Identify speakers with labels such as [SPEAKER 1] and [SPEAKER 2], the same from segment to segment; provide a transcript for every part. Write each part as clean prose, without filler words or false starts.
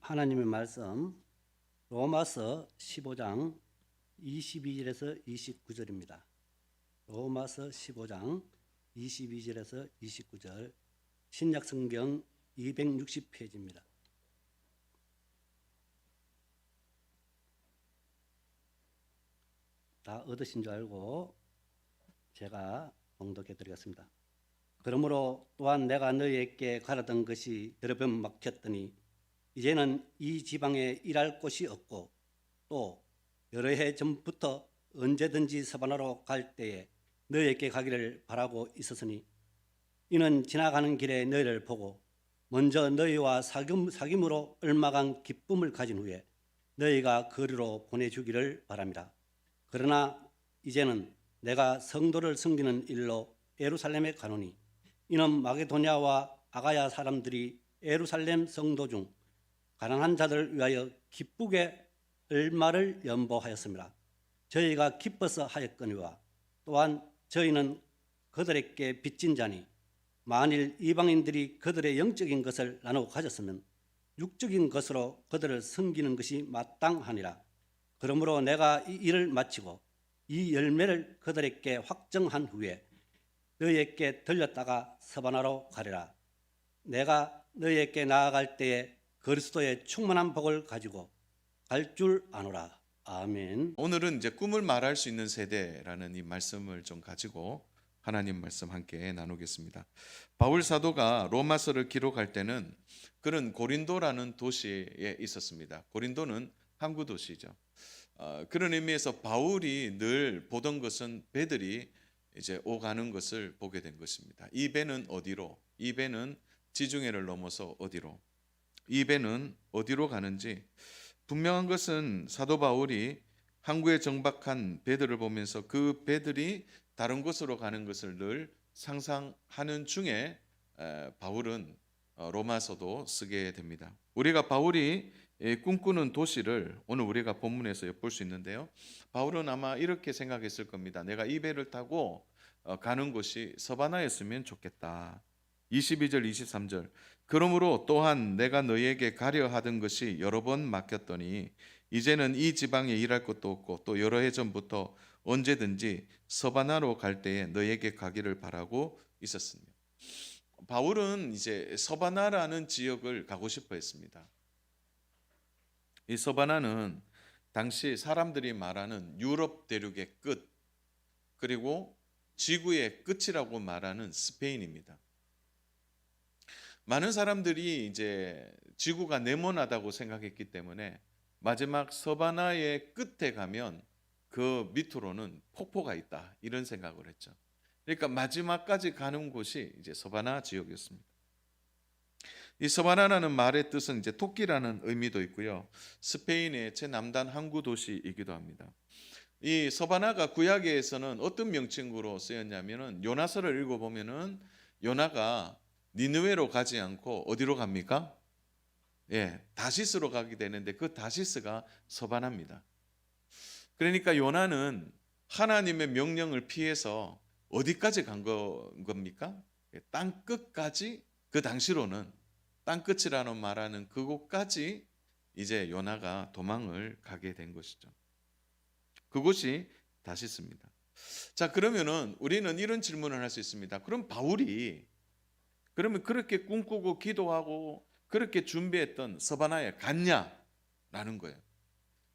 [SPEAKER 1] 하나님의 말씀 로마서 15장 22절에서 29절입니다. 로마서 15장 22절에서 29절 신약성경 260페이지입니다. 다 얻으신 줄 알고 제가 봉독해 드리겠습니다. 그러므로 또한 내가 너희에게 가르던 것이 여러 번 막혔더니 이제는 이 지방에 일할 곳이 없고 또 여러 해 전부터 언제든지 서바나로 갈 때에 너희에게 가기를 바라고 있었으니 이는 지나가는 길에 너희를 보고 먼저 너희와 사귐으로 얼마간 기쁨을 가진 후에 너희가 거리로 보내주기를 바랍니다. 그러나 이제는 내가 성도를 섬기는 일로 예루살렘에 가노니 이는 마게도냐와 아가야 사람들이 예루살렘 성도 중 가난한 자들을 위하여 기쁘게 얼마를 연보하였습니다. 저희가 기뻐서 하였거니와 또한 저희는 그들에게 빚진 자니 만일 이방인들이 그들의 영적인 것을 나누어 가졌으면 육적인 것으로 그들을 섬기는 것이 마땅하니라. 그러므로 내가 이 일을 마치고 이 열매를 그들에게 확정한 후에 너희에게 들렸다가 서바나로 가리라. 내가 너희에게 나아갈 때에 그리스도의 충만한 복을 가지고 갈 줄 아노라. 아멘.
[SPEAKER 2] 오늘은 이제 꿈을 말할 수 있는 세대라는 이 말씀을 좀 가지고 하나님 말씀 함께 나누겠습니다. 바울 사도가 로마서를 기록할 때는 그는 고린도라는 도시에 있었습니다. 고린도는 항구 도시죠. 그런 의미에서 바울이 늘 보던 것은 배들이 이제 오가는 것을 보게 된 것입니다. 이 배는 어디로? 이 배는 지중해를 넘어서 어디로? 이 배는 어디로 가는지 분명한 것은 사도 바울이 항구에 정박한 배들을 보면서 그 배들이 다른 곳으로 가는 것을 늘 상상하는 중에 바울은 로마서도 쓰게 됩니다. 우리가 바울이 꿈꾸는 도시를 오늘 우리가 본문에서 엿볼 수 있는데요. 바울은 아마 이렇게 생각했을 겁니다. 내가 이 배를 타고 가는 곳이 서바나였으면 좋겠다. 22절 23절 그러므로 또한 내가 너희에게 가려 하던 것이 여러 번 막혔더니 이제는 이 지방에 일할 것도 없고 또 여러 해 전부터 언제든지 서바나로 갈 때에 너희에게 가기를 바라고 있었습니다. 바울은 이제 서바나라는 지역을 가고 싶어 했습니다. 이 서바나는 당시 사람들이 말하는 유럽 대륙의 끝 그리고 지구의 끝이라고 말하는 스페인입니다. 많은 사람들이 이제 지구가 네모나다고 생각했기 때문에 마지막 서바나의 끝에 가면 그 밑으로는 폭포가 있다 이런 생각을 했죠. 그러니까 마지막까지 가는 곳이 이제 서바나 지역이었습니다. 이 서바나라는 말의 뜻은 이제 토끼라는 의미도 있고요. 스페인의 최남단 항구 도시이기도 합니다. 이 서바나가 구약에서는 어떤 명칭으로 쓰였냐면은 요나서를 읽어보면은 요나가 니느웨로 가지 않고 어디로 갑니까? 다시스로 가게 되는데 그 다시스가 서바나입니다. 그러니까 요나는 하나님의 명령을 피해서 어디까지 간 겁니까? 땅 끝까지 그 당시로는 땅 끝이라는 말하는 그곳까지 이제 요나가 도망을 가게 된 것이죠. 그곳이 다시스입니다. 자, 그러면은 우리는 이런 질문을 할 수 있습니다. 그럼 바울이 그러면 그렇게 꿈꾸고 기도하고 그렇게 준비했던 서바나에 갔냐라는 거예요.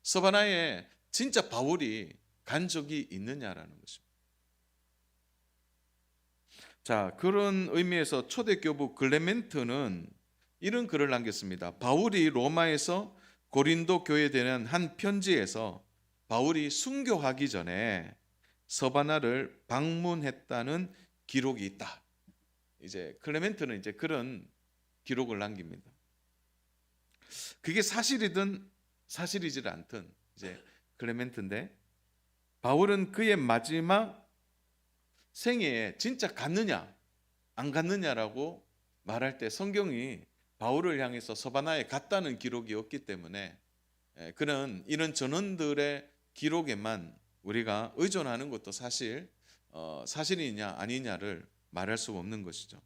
[SPEAKER 2] 서바나에 진짜 바울이 간 적이 있느냐라는 것입니다. 자, 그런 의미에서 초대교부 클레멘트는 이런 글을 남겼습니다. 바울이 로마에서 고린도 교회에 대한 한 편지에서 바울이 순교하기 전에 서바나를 방문했다는 기록이 있다. 이제 클레멘트는 이제 그런 기록을 남깁니다. 그게 사실이든 사실이지 않든 이제 클레멘트인데 바울은 그의 마지막 생애에 진짜 갔느냐 안 갔느냐라고 말할 때 성경이 바울을 향해서 서바나에 갔다는 기록이 없기 때문에 그는 이런 전원들의 기록에만 우리가 의존하는 것도 사실이냐 아니냐를 말할 수 없는 것이죠.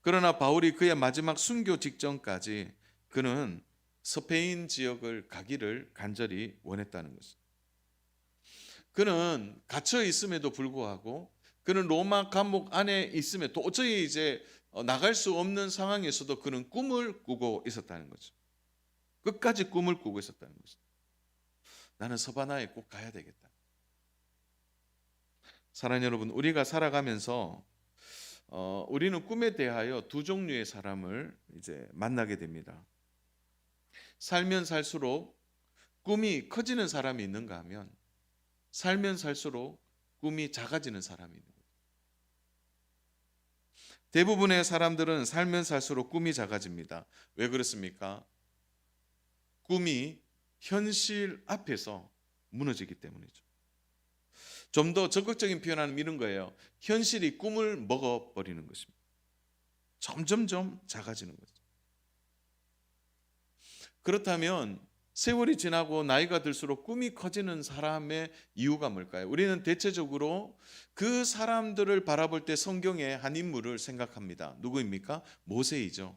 [SPEAKER 2] 그러나 바울이 그의 마지막 순교 직전까지 그는 스페인 지역을 가기를 간절히 원했다는 것입니다. 그는 갇혀 있음에도 불구하고 그는 로마 감옥 안에 있음에 도저히 이제 나갈 수 없는 상황에서도 그는 꿈을 꾸고 있었다는 거죠. 끝까지 꿈을 꾸고 있었다는 거죠. 나는 서바나에 꼭 가야 되겠다. 사랑하는 여러분, 우리가 살아가면서 우리는 꿈에 대하여 두 종류의 사람을 이제 만나게 됩니다. 살면 살수록 꿈이 커지는 사람이 있는가 하면 살면 살수록 꿈이 작아지는 사람이 있는 거예요. 대부분의 사람들은 살면 살수록 꿈이 작아집니다. 왜 그렇습니까? 꿈이 현실 앞에서 무너지기 때문이죠. 좀 더 적극적인 표현하면 이런 거예요. 현실이 꿈을 먹어버리는 것입니다. 점점점 작아지는 거죠. 그렇다면 세월이 지나고 나이가 들수록 꿈이 커지는 사람의 이유가 뭘까요? 우리는 대체적으로 그 사람들을 바라볼 때 성경의 한 인물을 생각합니다. 누구입니까? 모세이죠.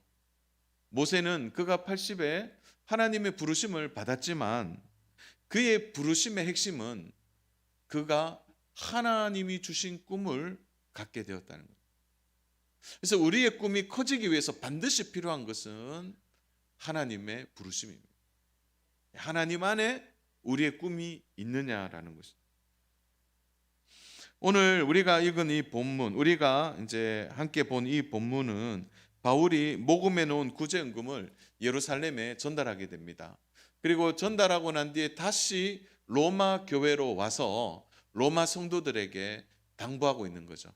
[SPEAKER 2] 모세는 그가 80에 하나님의 부르심을 받았지만 그의 부르심의 핵심은 그가 하나님이 주신 꿈을 갖게 되었다는 거예요. 그래서 우리의 꿈이 커지기 위해서 반드시 필요한 것은 하나님의 부르심입니다. 하나님 안에 우리의 꿈이 있느냐라는 것입니다. 오늘 우리가 읽은 이 본문, 우리가 이제 함께 본 이 본문은 바울이 모금해 놓은 구제연금을 예루살렘에 전달하게 됩니다. 그리고 전달하고 난 뒤에 다시 로마 교회로 와서 로마 성도들에게 당부하고 있는 거죠.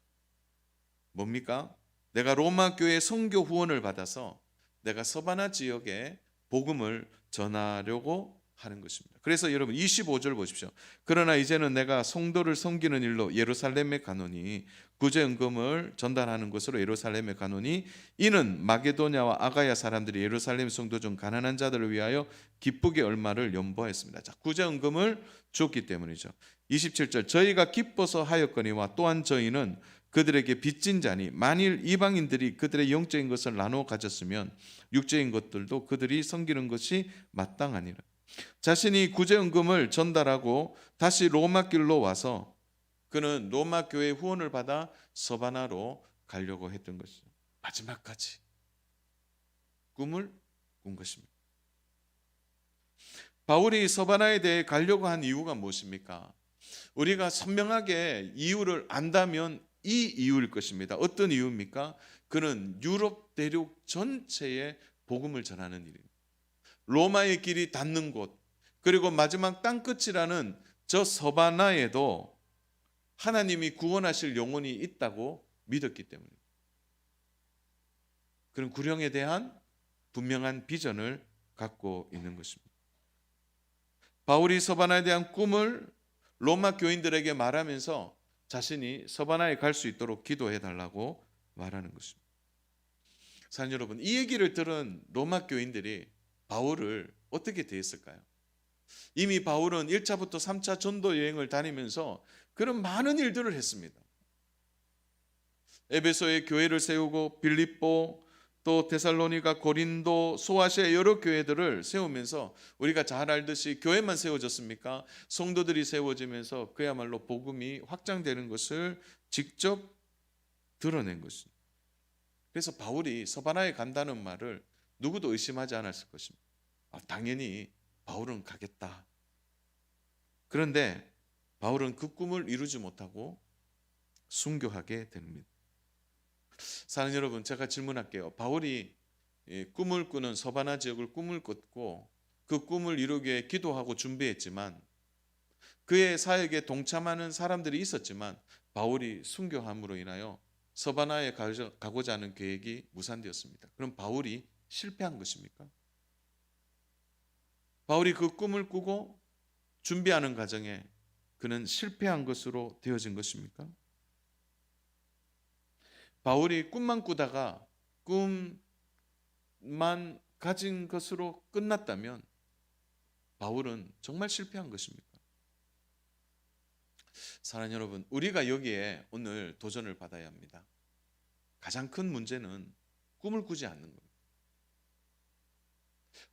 [SPEAKER 2] 뭡니까? 내가 로마 교회 선교 후원을 받아서 내가 서바나 지역에 복음을 전하려고 하는 것입니다. 그래서 여러분 25절 보십시오. 그러나 이제는 내가 성도를 섬기는 일로 예루살렘에 가노니 구제연금을 전달하는 것으로 예루살렘에 가노니 이는 마게도냐와 아가야 사람들이 예루살렘 성도 중 가난한 자들을 위하여 기쁘게 얼마를 연보했습니다. 자, 구제연금을 줬기 때문이죠. 27절 저희가 기뻐서 하였거니와 또한 저희는 그들에게 빚진 자니 만일 이방인들이 그들의 영적인 것을 나누어 가졌으면 육적인 것들도 그들이 섬기는 것이 마땅하니라. 자신이 구제연금을 전달하고 다시 로마 길로 와서 그는 로마 교회 후원을 받아 서바나로 가려고 했던 것이죠. 마지막까지 꿈을 꾼 것입니다. 바울이 서바나에 대해 가려고 한 이유가 무엇입니까? 우리가 선명하게 이유를 안다면 이 이유일 것입니다. 어떤 이유입니까? 그는 유럽 대륙 전체에 복음을 전하는 일입니다. 로마의 길이 닿는 곳, 그리고 마지막 땅끝이라는 저 서바나에도 하나님이 구원하실 영혼이 있다고 믿었기 때문입니다. 그런 구령에 대한 분명한 비전을 갖고 있는 것입니다. 바울이 서바나에 대한 꿈을 로마 교인들에게 말하면서 자신이 서바나에 갈 수 있도록 기도해 달라고 말하는 것입니다. 사랑하는 여러분, 이 얘기를 들은 로마 교인들이 바울을 어떻게 대했을까요? 이미 바울은 1차부터 3차 전도 여행을 다니면서 그런 많은 일들을 했습니다. 에베소에 교회를 세우고 빌립보, 또 데살로니가, 고린도, 소아시아 여러 교회들을 세우면서 우리가 잘 알듯이 교회만 세워졌습니까? 성도들이 세워지면서 그야말로 복음이 확장되는 것을 직접 드러낸 것입니다. 그래서 바울이 서바나에 간다는 말을 누구도 의심하지 않았을 것입니다. 당연히 바울은 가겠다. 그런데 바울은 그 꿈을 이루지 못하고 순교하게 됩니다. 사랑하는 여러분, 제가 질문할게요. 바울이 꿈을 꾸는 서바나 지역을 꿈을 꿨고 그 꿈을 이루기 위해 기도하고 준비했지만 그의 사역에 동참하는 사람들이 있었지만 바울이 순교함으로 인하여 서바나에 가고자 하는 계획이 무산되었습니다. 그럼 바울이 실패한 것입니까? 바울이 그 꿈을 꾸고 준비하는 과정에 그는 실패한 것으로 되어진 것입니까? 바울이 꿈만 꾸다가 꿈만 가진 것으로 끝났다면 바울은 정말 실패한 것입니까? 사랑하는 여러분, 우리가 여기에 오늘 도전을 받아야 합니다. 가장 큰 문제는 꿈을 꾸지 않는 겁니다.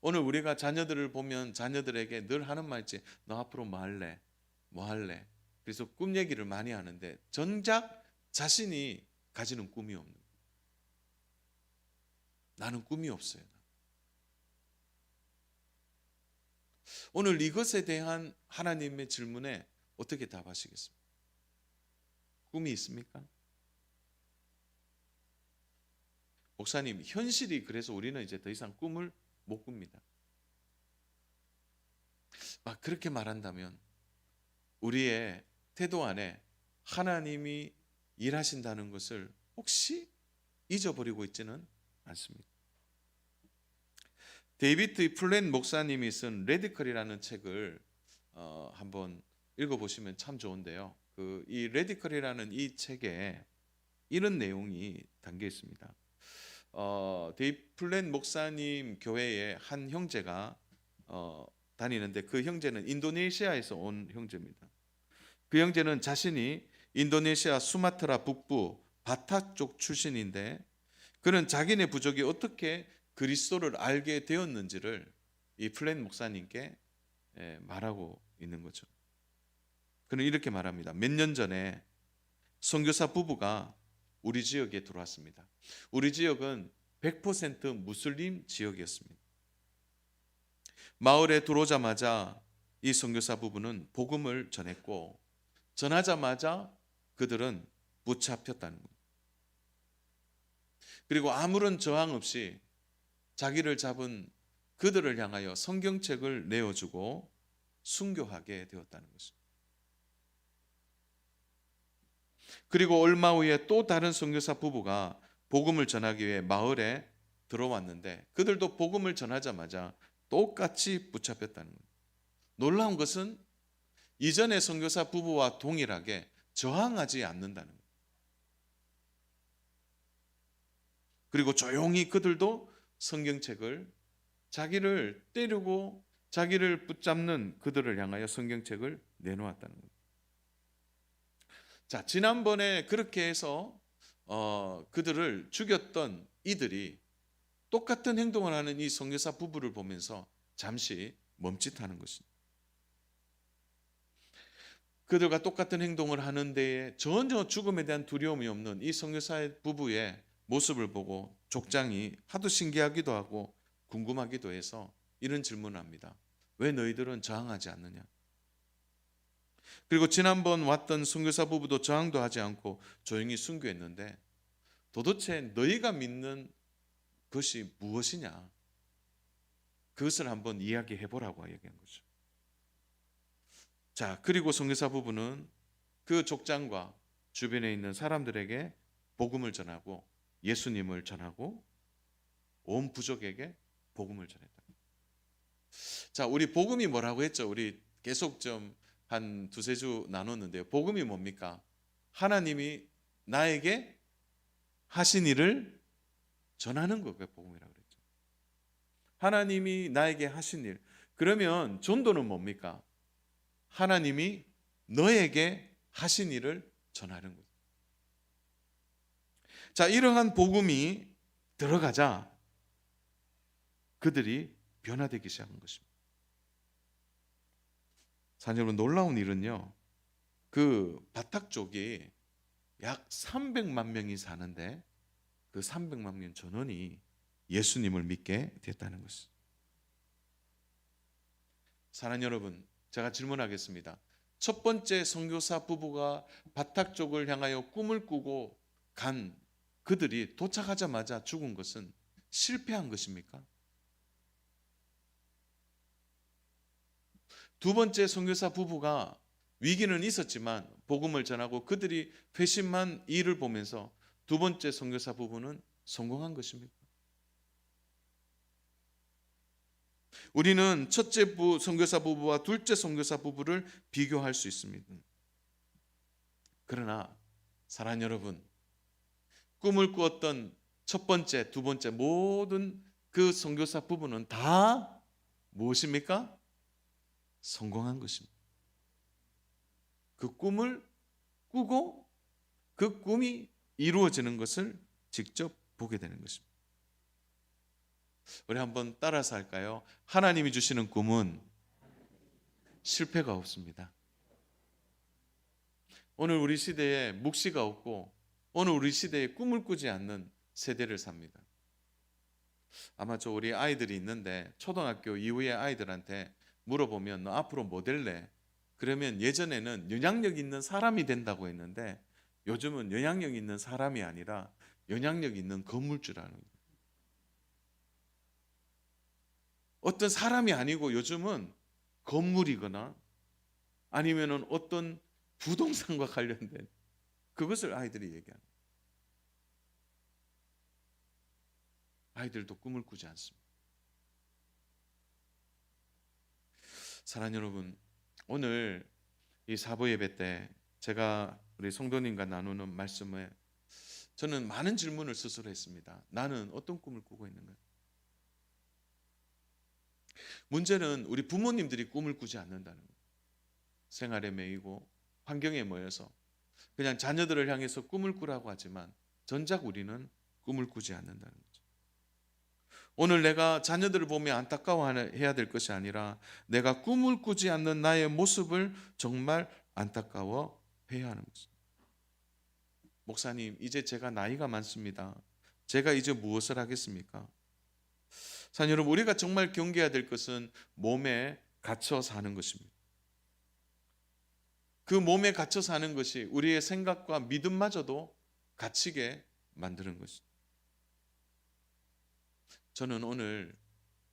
[SPEAKER 2] 오늘 우리가 자녀들을 보면 자녀들에게 늘 하는 말 있지. 너 앞으로 뭐 할래? 뭐 할래? 그래서 꿈 얘기를 많이 하는데 정작 자신이 가지는 꿈이 없는 거예요. 나는 꿈이 없어요. 오늘 이것에 대한 하나님의 질문에 어떻게 답하시겠습니까? 꿈이 있습니까? 목사님, 현실이 그래서 우리는 이제 더 이상 꿈을 못 꿉니다. 막 그렇게 말한다면 우리의 태도 안에 하나님이 일하신다는 것을 혹시 잊어버리고 있지는 않습니다. 데이비드 플랜 목사님이 쓴 레디컬이라는 책을 한번 읽어보시면 참 좋은데요. 이 레디컬이라는 이 책에 이런 내용이 담겨 있습니다. 데이비드 플랜 목사님 교회의 한 형제가 다니는데 그 형제는 인도네시아에서 온 형제입니다. 그 형제는 자신이 인도네시아 수마트라 북부 바타 쪽 출신인데 그는 자기네 부족이 어떻게 그리스도를 알게 되었는지를 이 플랜 목사님께 말하고 있는 거죠. 그는 이렇게 말합니다. 몇 년 전에 선교사 부부가 우리 지역에 들어왔습니다. 우리 지역은 100% 무슬림 지역이었습니다. 마을에 들어오자마자 이 선교사 부부는 복음을 전했고 전하자마자 그들은 붙잡혔다는 거예요. 그리고 아무런 저항 없이 자기를 잡은 그들을 향하여 성경책을 내어주고 순교하게 되었다는 것입니다. 그리고 얼마 후에 또 다른 선교사 부부가 복음을 전하기 위해 마을에 들어왔는데 그들도 복음을 전하자마자 똑같이 붙잡혔다는 거예요. 놀라운 것은 이전의 선교사 부부와 동일하게 저항하지 않는다는 거예요. 그리고 조용히 그들도 성경책을 자기를 때리고 자기를 붙잡는 그들을 향하여 성경책을 내놓았다는 거예요. 자, 지난번에 그렇게 해서 그들을 죽였던 이들이 똑같은 행동을 하는 이 선교사 부부를 보면서 잠시 멈칫하는 것입니다. 그들과 똑같은 행동을 하는 데에 전혀 죽음에 대한 두려움이 없는 이 선교사 부부의 모습을 보고 족장이 하도 신기하기도 하고 궁금하기도 해서 이런 질문을 합니다. 왜 너희들은 저항하지 않느냐? 그리고 지난번 왔던 선교사 부부도 저항도 하지 않고 조용히 순교했는데 도대체 너희가 믿는 것이 무엇이냐? 그것을 한번 이야기해 보라고 얘기한 거죠. 자, 그리고 선교사 부부는 그 족장과 주변에 있는 사람들에게 복음을 전하고 예수님을 전하고 온 부족에게 복음을 전했다. 자, 우리 복음이 뭐라고 했죠? 우리 계속 좀 한 두세 주 나눴는데요. 복음이 뭡니까? 하나님이 나에게 하신 일을 전하는 거가 복음이라고 그랬죠. 하나님이 나에게 하신 일. 그러면 전도는 뭡니까? 하나님이 너에게 하신 일을 전하는 거죠. 자, 이러한 복음이 들어가자 그들이 변화되기 시작한 것입니다. 사실 여러분 놀라운 일은요. 그 바탁 쪽이 약 300만 명이 사는데 그 300만 명 전원이 예수님을 믿게 됐다는 것입니다. 사랑하는 여러분, 제가 질문하겠습니다. 첫 번째 선교사 부부가 바탁 쪽을 향하여 꿈을 꾸고 간 그들이 도착하자마자 죽은 것은 실패한 것입니까? 두 번째 선교사 부부가 위기는 있었지만 복음을 전하고 그들이 회심한 일을 보면서 두 번째 선교사 부부는 성공한 것입니까? 우리는 첫째 선교사 부부와 둘째 선교사 부부를 비교할 수 있습니다. 그러나 사랑하는 여러분, 꿈을 꾸었던 첫 번째, 두 번째 모든 그 선교사 부부는 다 무엇입니까? 성공한 것입니다. 그 꿈을 꾸고 그 꿈이 이루어지는 것을 직접 보게 되는 것입니다. 우리 한번 따라서 할까요? 하나님이 주시는 꿈은 실패가 없습니다. 오늘 우리 시대에 묵시가 없고 오늘 우리 시대에 꿈을 꾸지 않는 세대를 삽니다. 아마 우리 아이들이 있는데 초등학교 이후의 아이들한테 물어보면 너 앞으로 뭐 될래? 그러면 예전에는 영향력 있는 사람이 된다고 했는데 요즘은 영향력 있는 사람이 아니라 영향력 있는 건물주라는 거예요. 어떤 사람이 아니고 요즘은 건물이거나 아니면은 어떤 부동산과 관련된 그것을 아이들이 얘기하는 거예요. 아이들도 꿈을 꾸지 않습니다. 사랑하는 여러분, 오늘 이 사부 예배 때 제가 우리 성도님과 나누는 말씀에 저는 많은 질문을 스스로 했습니다. 나는 어떤 꿈을 꾸고 있는가? 문제는 우리 부모님들이 꿈을 꾸지 않는다는 거예요. 생활에 매이고 환경에 모여서 그냥 자녀들을 향해서 꿈을 꾸라고 하지만 정작 우리는 꿈을 꾸지 않는다는 거죠. 오늘 내가 자녀들을 보며 안타까워해야 될 것이 아니라 내가 꿈을 꾸지 않는 나의 모습을 정말 안타까워해야 하는 거죠. 목사님, 이제 제가 나이가 많습니다. 제가 이제 무엇을 하겠습니까? 사랑하는 여러분, 우리가 정말 경계해야 될 것은 몸에 갇혀 사는 것입니다. 그 몸에 갇혀 사는 것이 우리의 생각과 믿음마저도 갇히게 만드는 것입니다. 저는 오늘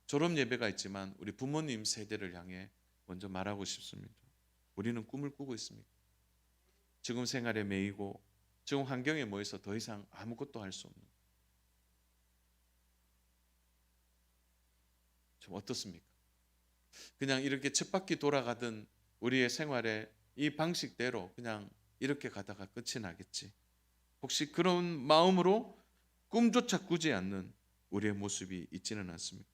[SPEAKER 2] 졸업 예배가 있지만 우리 부모님 세대를 향해 먼저 말하고 싶습니다. 우리는 꿈을 꾸고 있습니다. 지금 생활에 매이고 지금 환경에 모여서 더 이상 아무것도 할 수 없는 좀 어떻습니까? 그냥 이렇게 쳇바퀴 돌아가던 우리의 생활에 이 방식대로 그냥 이렇게 가다가 끝이 나겠지. 혹시 그런 마음으로 꿈조차 꾸지 않는 우리의 모습이 있지는 않습니다.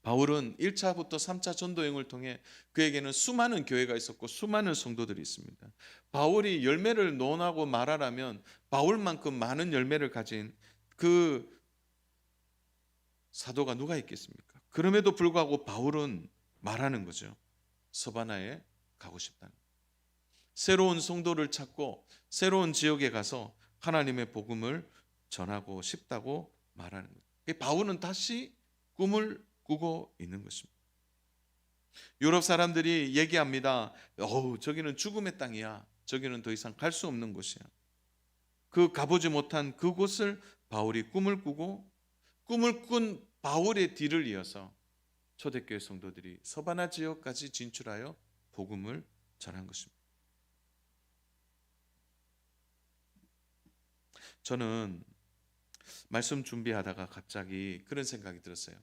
[SPEAKER 2] 바울은 1차부터 3차 전도여행을 통해 그에게는 수많은 교회가 있었고 수많은 성도들이 있습니다. 바울이 열매를 논하고 말하라면 바울만큼 많은 열매를 가진 그 사도가 누가 있겠습니까? 그럼에도 불구하고 바울은 말하는 거죠. 서바나에 가고 싶다는 거예요. 새로운 성도를 찾고 새로운 지역에 가서 하나님의 복음을 전하고 싶다고 말하는 거예요. 바울은 다시 꿈을 꾸고 있는 것입니다. 유럽 사람들이 얘기합니다. 저기는 죽음의 땅이야. 저기는 더 이상 갈 수 없는 곳이야. 그 가보지 못한 그곳을 바울이 꿈을 꾸고 꿈을 꾼 바울의 뒤를 이어서 초대교회 성도들이 서바나 지역까지 진출하여 복음을 전한 것입니다. 저는 말씀 준비하다가 갑자기 그런 생각이 들었어요.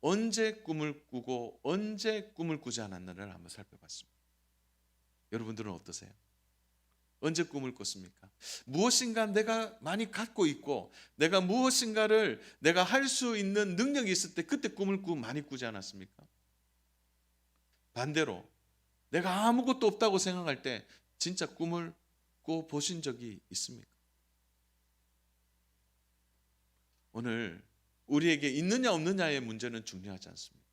[SPEAKER 2] 언제 꿈을 꾸고 언제 꿈을 꾸지 않았나를 한번 살펴봤습니다. 여러분들은 어떠세요? 언제 꿈을 꿨습니까? 무엇인가 내가 많이 갖고 있고 내가 무엇인가를 내가 할 수 있는 능력이 있을 때 그때 꿈을 많이 꾸지 않았습니까? 반대로 내가 아무것도 없다고 생각할 때 진짜 꿈을 꿔 보신 적이 있습니까? 오늘 우리에게 있느냐 없느냐의 문제는 중요하지 않습니다.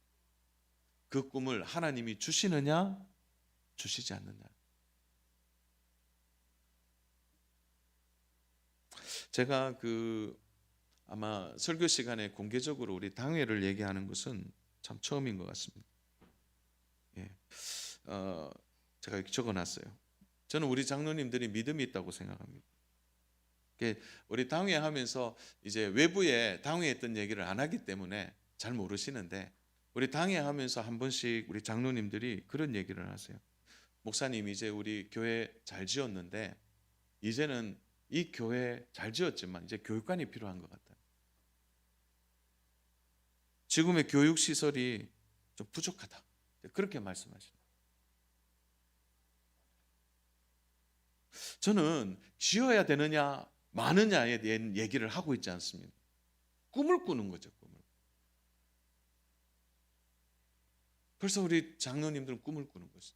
[SPEAKER 2] 그 꿈을 하나님이 주시느냐 주시지 않느냐. 제가 아마 설교 시간에 공개적으로 우리 당회를 얘기하는 것은 참 처음인 것 같습니다. 예. 제가 이렇게 적어놨어요. 저는 우리 장로님들이 믿음이 있다고 생각합니다. 우리 당회 하면서 이제 외부에 당회 했던 얘기를 안 하기 때문에 잘 모르시는데 우리 당회 하면서 한 번씩 우리 장로님들이 그런 얘기를 하세요. 목사님, 이제 우리 교회 잘 지었는데 이제는 이 교회 잘 지었지만 이제 교육관이 필요한 것 같아요. 지금의 교육 시설이 좀 부족하다. 그렇게 말씀하십니다. 저는 지어야 되느냐 마느냐에 대한 얘기를 하고 있지 않습니다. 꿈을 꾸는 거죠. 꿈을. 그래서 우리 장로님들은 꿈을 꾸는 거죠.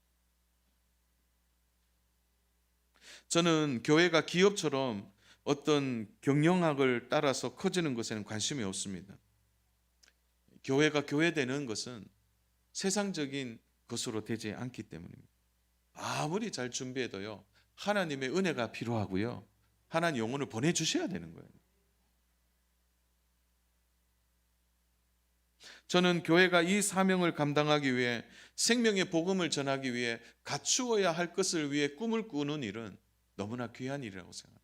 [SPEAKER 2] 저는 교회가 기업처럼 어떤 경영학을 따라서 커지는 것에는 관심이 없습니다. 교회가 교회되는 것은 세상적인 것으로 되지 않기 때문입니다. 아무리 잘 준비해도요, 하나님의 은혜가 필요하고요, 하나님 영혼을 보내주셔야 되는 거예요. 저는 교회가 이 사명을 감당하기 위해, 생명의 복음을 전하기 위해 갖추어야 할 것을 위해 꿈을 꾸는 일은 너무나 귀한 일이라고 생각합니다.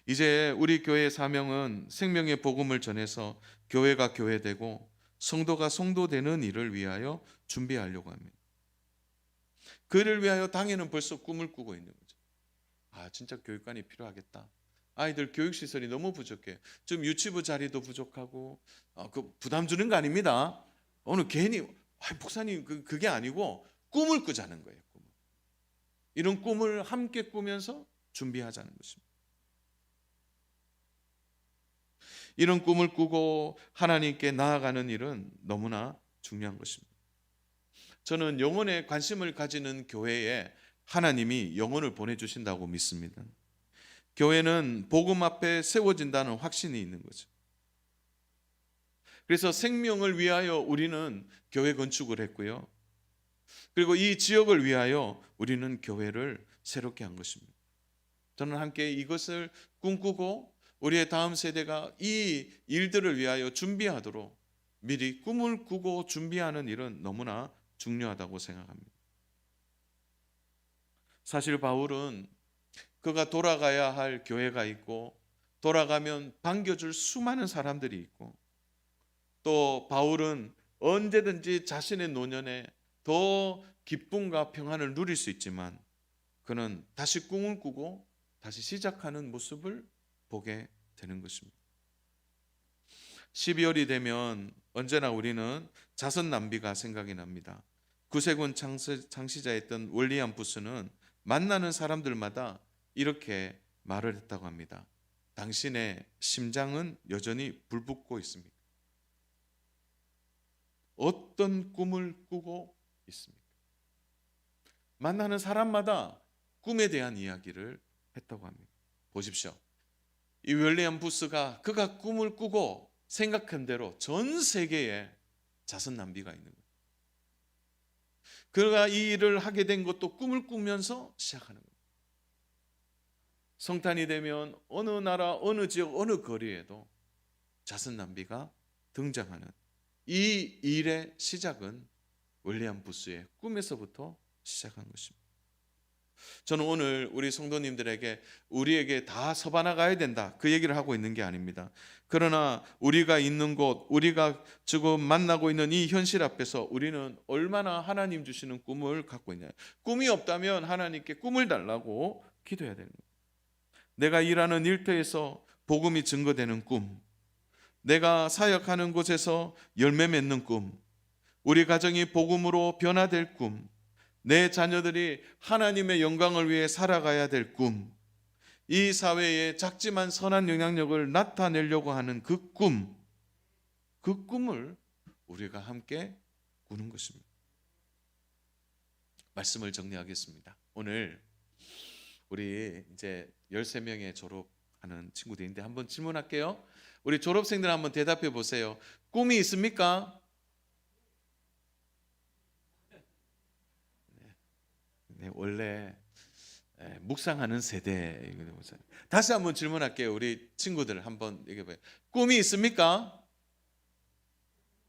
[SPEAKER 2] 이제 우리 교회의 사명은 생명의 복음을 전해서 교회가 교회되고 성도가 성도되는 일을 위하여 준비하려고 합니다. 그를 위하여 당에는 벌써 꿈을 꾸고 있는 거죠. 아, 진짜 교육관이 필요하겠다. 아이들 교육시설이 너무 부족해. 좀 유치부 자리도 부족하고, 그 부담 주는 거 아닙니다. 오늘 괜히 목사님 그게 아니고 꿈을 꾸자는 거예요. 꿈을. 이런 꿈을 함께 꾸면서 준비하자는 것입니다. 이런 꿈을 꾸고 하나님께 나아가는 일은 너무나 중요한 것입니다. 저는 영혼에 관심을 가지는 교회에 하나님이 영혼을 보내주신다고 믿습니다. 교회는 복음 앞에 세워진다는 확신이 있는 거죠. 그래서 생명을 위하여 우리는 교회 건축을 했고요. 그리고 이 지역을 위하여 우리는 교회를 새롭게 한 것입니다. 저는 함께 이것을 꿈꾸고 우리의 다음 세대가 이 일들을 위하여 준비하도록 미리 꿈을 꾸고 준비하는 일은 너무나 중요하다고 생각합니다. 사실 바울은 그가 돌아가야 할 교회가 있고, 돌아가면 반겨줄 수많은 사람들이 있고, 또 바울은 언제든지 자신의 노년에 더 기쁨과 평안을 누릴 수 있지만, 그는 다시 꿈을 꾸고 다시 시작하는 모습을 보게 되는 것입니다. 12월이 되면 언제나 우리는 자선 낭비가 생각이 납니다. 구세군 창시자였던 월리엄 부스는 만나는 사람들마다 이렇게 말을 했다고 합니다. 당신의 심장은 여전히 불붙고 있습니다. 어떤 꿈을 꾸고 있습니까? 만나는 사람마다 꿈에 대한 이야기를 했다고 합니다. 보십시오. 이 윌리엄 부스가 그가 꿈을 꾸고 생각한 대로 전 세계에 자선 낭비가 있는 거예요. 그가 이 일을 하게 된 것도 꿈을 꾸면서 시작하는 거예요. 성탄이 되면 어느 나라, 어느 지역, 어느 거리에도 자선 낭비가 등장하는 이 일의 시작은 윌리엄 부스의 꿈에서부터 시작한 것입니다. 저는 오늘 우리 성도님들에게 우리에게 다 서바나 가야 된다, 그 얘기를 하고 있는 게 아닙니다. 그러나 우리가 있는 곳, 우리가 지금 만나고 있는 이 현실 앞에서 우리는 얼마나 하나님 주시는 꿈을 갖고 있냐. 꿈이 없다면 하나님께 꿈을 달라고 기도해야 되는 거예요. 내가 일하는 일터에서 복음이 증거되는 꿈, 내가 사역하는 곳에서 열매 맺는 꿈, 우리 가정이 복음으로 변화될 꿈, 내 자녀들이 하나님의 영광을 위해 살아가야 될 꿈, 이 사회에 작지만 선한 영향력을 나타내려고 하는 그 꿈, 그 꿈을 우리가 함께 꾸는 것입니다. 말씀을 정리하겠습니다. 오늘 우리 이제 13명의 졸업하는 친구들인데 한번 질문할게요. 우리 졸업생들 한번 대답해 보세요. 꿈이 있습니까? 네, 원래 묵상하는 세대. 다시 한번 질문할게요. 우리 친구들 한번 얘기해봐요. 꿈이 있습니까?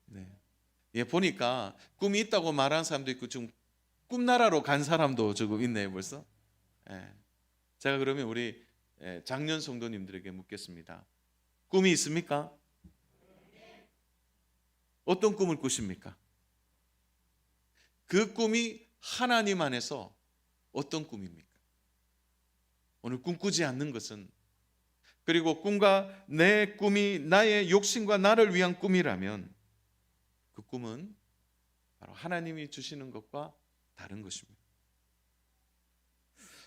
[SPEAKER 2] 네. 예, 보니까 꿈이 있다고 말하는 사람도 있고 지금 꿈나라로 간 사람도 지금 있네요, 벌써. 예. 제가 그러면 우리 작년 성도님들에게 묻겠습니다. 꿈이 있습니까? 어떤 꿈을 꾸십니까? 그 꿈이 하나님 안에서 어떤 꿈입니까? 오늘 꿈꾸지 않는 것은, 그리고 꿈과 내 꿈이 나의 욕심과 나를 위한 꿈이라면 그 꿈은 바로 하나님이 주시는 것과 다른 것입니다.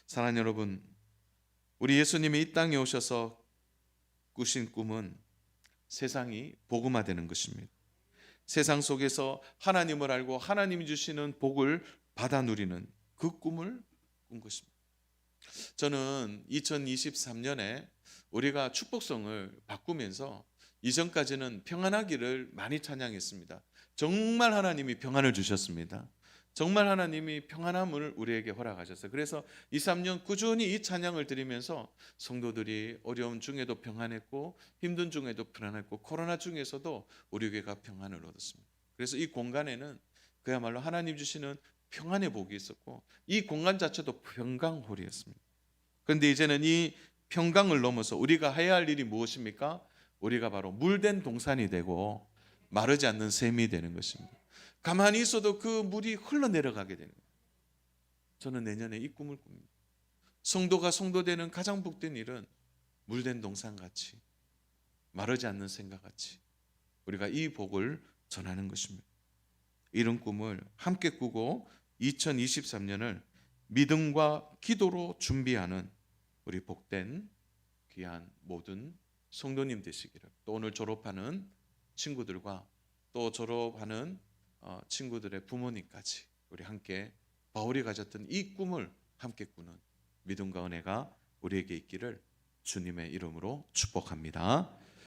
[SPEAKER 2] 사랑하는 여러분, 우리 예수님이 이 땅에 오셔서 꾸신 꿈은 세상이 복음화되는 것입니다. 세상 속에서 하나님을 알고 하나님이 주시는 복을 받아 누리는 그 꿈을 꾼 것입니다. 저는 2023년에 우리가 축복성을 바꾸면서 이전까지는 평안하기를 많이 찬양했습니다. 정말 하나님이 평안을 주셨습니다. 정말 하나님이 평안함을 우리에게 허락하셨어요. 그래서 2, 3년 꾸준히 이 찬양을 드리면서 성도들이 어려움 중에도 평안했고 힘든 중에도 평안했고 코로나 중에서도 우리 교회가 평안을 얻었습니다. 그래서 이 공간에는 그야말로 하나님 주시는 평안의 복이 있었고 이 공간 자체도 평강홀이었습니다. 그런데 이제는 이 평강을 넘어서 우리가 해야 할 일이 무엇입니까? 우리가 바로 물된 동산이 되고 마르지 않는 샘이 되는 것입니다. 가만히 있어도 그 물이 흘러내려가게 되는 거예요. 저는 내년에 이 꿈을 꿉니다. 성도가 성도되는 가장 복된 일은 물된 동산같이 마르지 않는 샘과 같이 우리가 이 복을 전하는 것입니다. 이런 꿈을 함께 꾸고 2023년을 믿음과 기도로 준비하는 우리 복된 귀한 모든 성도님 되시기를, 또 오늘 졸업하는 친구들과 또 졸업하는 친구들의 부모님까지 우리 함께 바울이 가졌던 이 꿈을 함께 꾸는 믿음과 은혜가 우리에게 있기를 주님의 이름으로 축복합니다.